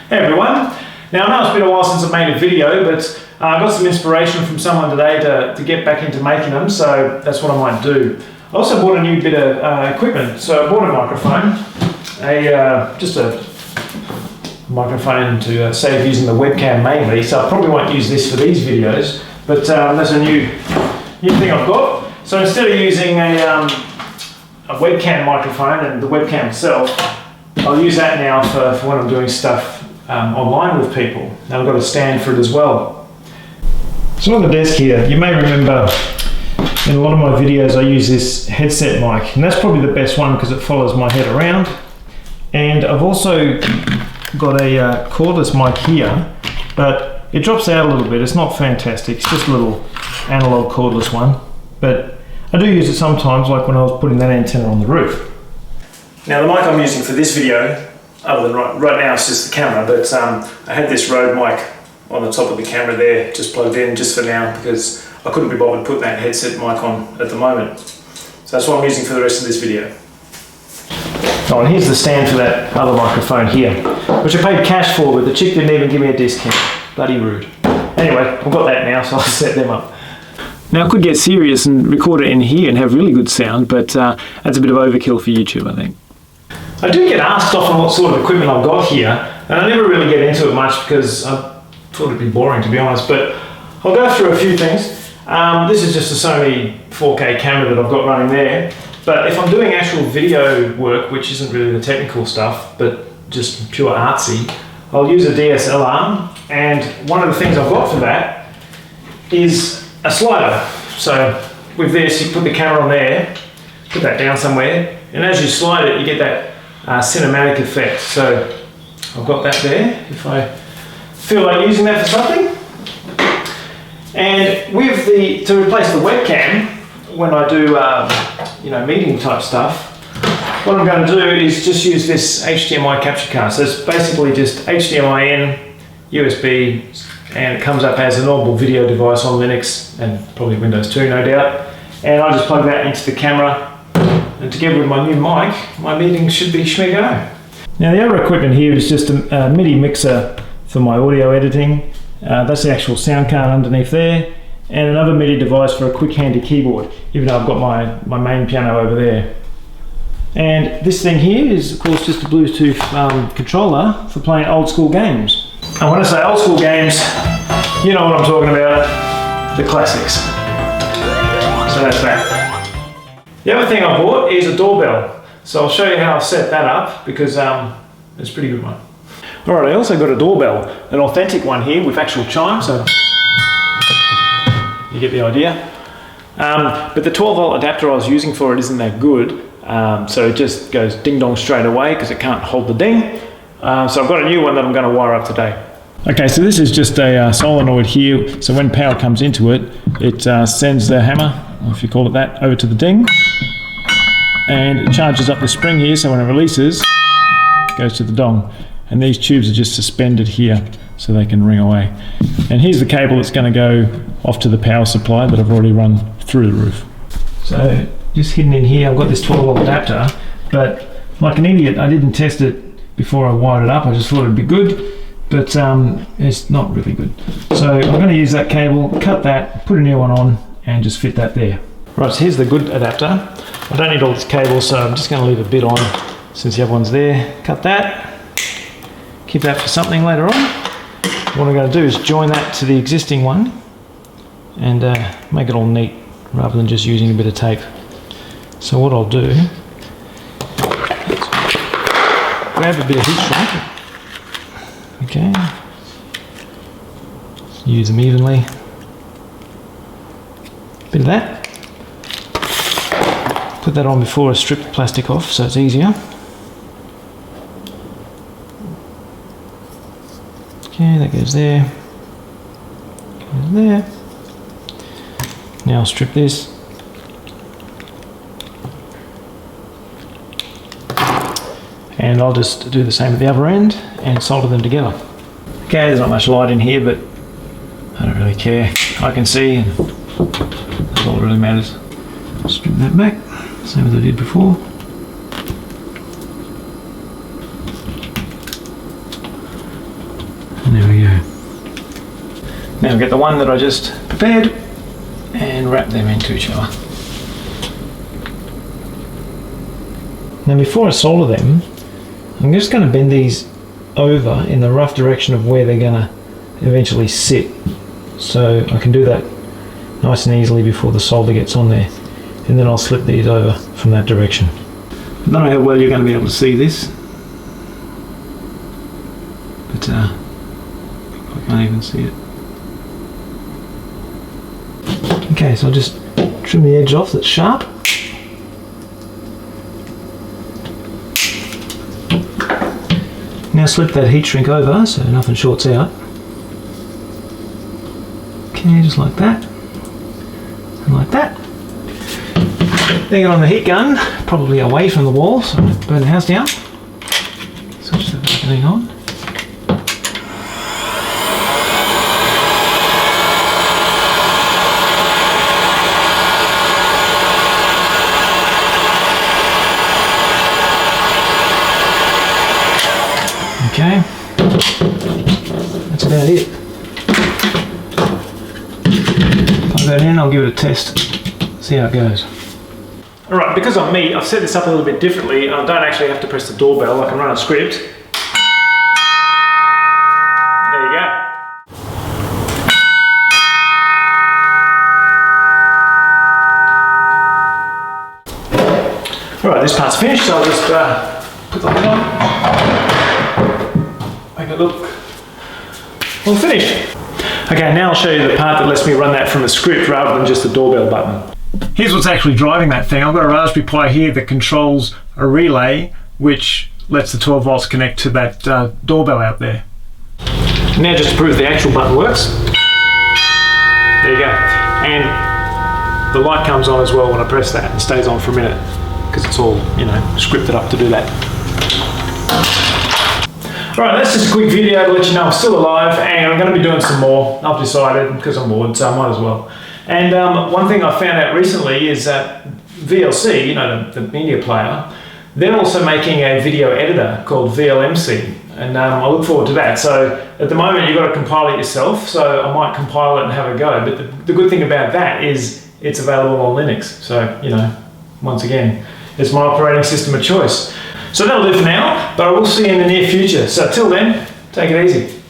Hey everyone. Now I know it's been a while since I've made a video, but I got some inspiration from someone today to get back into making them, so that's what I might do. I also bought a new bit of equipment, so I bought a microphone, just a microphone to save using the webcam mainly, so I probably won't use this for these videos, but there's a new thing I've got. So instead of using a webcam microphone and the webcam itself, I'll use that now for when I'm doing stuff online with people. Now I've got a stand for it as well. So on the desk here, you may remember in a lot of my videos I use this headset mic, and that's probably the best one because it follows my head around. And I've also got a cordless mic here, but it drops out a little bit. It's not fantastic, it's just a little analog cordless one, but I do use it sometimes, like when I was putting that antenna on the roof. Now the mic I'm using for this video, other than right now it's just the camera, but I had this Rode mic on the top of the camera there, just plugged in just for now because I couldn't be bothered to put that headset mic on at the moment. So that's what I'm using for the rest of this video. Oh, and here's the stand for that other microphone here, which I paid cash for, but the chick didn't even give me a discount. Bloody rude. Anyway, I've got that now, so I'll set them up. Now I could get serious and record it in here and have really good sound, but that's a bit of overkill for YouTube, I think. I do get asked often what sort of equipment I've got here, and I never really get into it much because I thought it'd be boring, to be honest, but I'll go through a few things. This is just a Sony 4K camera that I've got running there, but if I'm doing actual video work, which isn't really the technical stuff, but just pure artsy, I'll use a DSLR, and one of the things I've got for that is a slider. So with this, you put the camera on there, put that down somewhere, and as you slide it, you get that cinematic effect. So I've got that there if I feel like using that for something. And with to replace the webcam, when I do meeting type stuff, what I'm going to do is just use this HDMI capture card. So it's basically just HDMI in, USB, and it comes up as a normal video device on Linux and probably Windows 2, no doubt. And I just plug that into the camera, and together with my new mic, my meeting should be schmiggo. Now the other equipment here is just a MIDI mixer for my audio editing. That's the actual sound card underneath there, and another MIDI device for a quick handy keyboard, even though I've got my main piano over there. And this thing here is of course just a Bluetooth controller for playing old school games. And when I say old school games, you know what I'm talking about, the classics. So that's that. The other thing I bought is a doorbell. So I'll show you how I've set that up because it's a pretty good one. Alright, I also got a doorbell, an authentic one here with actual chime, so you get the idea. But the 12 volt adapter I was using for it isn't that good, so it just goes ding dong straight away because it can't hold the ding. So I've got a new one that I'm going to wire up today. Okay, so this is just a solenoid here, so when power comes into it, it sends the hammer, or if you call it that, over to the ding, and it charges up the spring here, so when it releases, it goes to the dong. And these tubes are just suspended here so they can ring away. And here's the cable that's going to go off to the power supply that I've already run through the roof. So just hidden in here, I've got this 12 volt adapter, but like an idiot, I didn't test it before I wired it up. I just thought it'd be good, but it's not really good. So I'm going to use that cable, cut that, put a new one on, and just fit that there. Right, so here's the good adapter. I don't need all this cable, so I'm just going to leave a bit on since the other one's there. Cut that. Keep that for something later on. What I'm going to do is join that to the existing one and make it all neat rather than just using a bit of tape. So what I'll do, grab a bit of heat shrink, okay, use them evenly, bit of that, put that on before I strip the plastic off so it's easier. Okay, that goes there, goes there. Now I'll strip this. And I'll just do the same at the other end and solder them together. Okay, there's not much light in here, but I don't really care. I can see, and that's all that really matters. Strip that back, same as I did before. There we go. Now I'll get the one that I just prepared and wrap them into each other. Now before I solder them, I'm just going to bend these over in the rough direction of where they're going to eventually sit, so I can do that nice and easily before the solder gets on there, and then I'll slip these over from that direction. I don't know how well you're going to be able to see this, but I can't even see it. Okay, so I'll just trim the edge off that's sharp. Now slip that heat shrink over so nothing shorts out. Okay, just like that. And like that. Then get on the heat gun, probably away from the wall so I don't burn the house down. Switch the thing on. Okay, that's about it. Plug that in, I'll give it a test, see how it goes. Alright, because I'm me, I've set this up a little bit differently. I don't actually have to press the doorbell, I can run a script. There you go. Alright, this part's finished, so I'll just put the lid on. Make it look all finished. Okay, now I'll show you the part that lets me run that from a script rather than just the doorbell button. Here's what's actually driving that thing. I've got a Raspberry Pi here that controls a relay which lets the 12 volts connect to that doorbell out there. Now just to prove the actual button works. There you go. And the light comes on as well when I press that and stays on for a minute because it's all, you know, scripted up to do that. Right, that's just a quick video to let you know I'm still alive and I'm going to be doing some more. I've decided because I'm bored, so I might as well. And one thing I found out recently is that VLC, you know, the media player, they're also making a video editor called VLMC, and I look forward to that. So at the moment you've got to compile it yourself, so I might compile it and have a go. But the good thing about that is it's available on Linux. So, you know, once again, it's my operating system of choice. So that'll do for now, but I will see you in the near future. So till then, take it easy.